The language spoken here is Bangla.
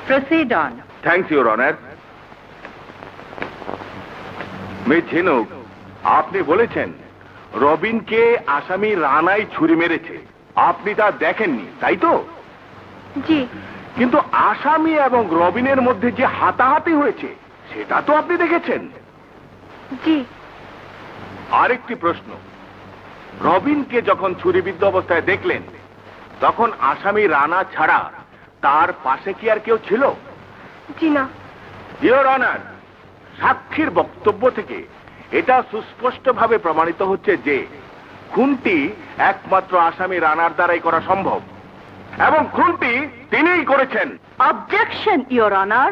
Proceed on. Thanks, Your Honor. Miss ঝিনুক, আপনি বলেছেন রবিনকে আসামি রানাই ছুরি মেরেছে। আপনি তা দেখেননি, তাই তো? জি। কিন্তু আসামি এবং রবিনের মধ্যে যে হাতাহাতি হয়েছে সেটা তো আপনি দেখেছেন। জি। আরেকটি প্রশ্ন, রবিনকে যখন ছুরিবিদ্ধ অবস্থায় দেখলেন তখন আসামি রানা ছাড়া তার পাশে কি আর কেউ ছিল? জি না। ইওর অনার, সাক্ষীর বক্তব্য থেকে এটা সুস্পষ্টভাবে প্রমাণিত হচ্ছে যে খুনটি একমাত্র আসামি রানার দ্বারাই করা সম্ভব এবং খুনটি তিনিই করেছেন। Objection, Your Honor.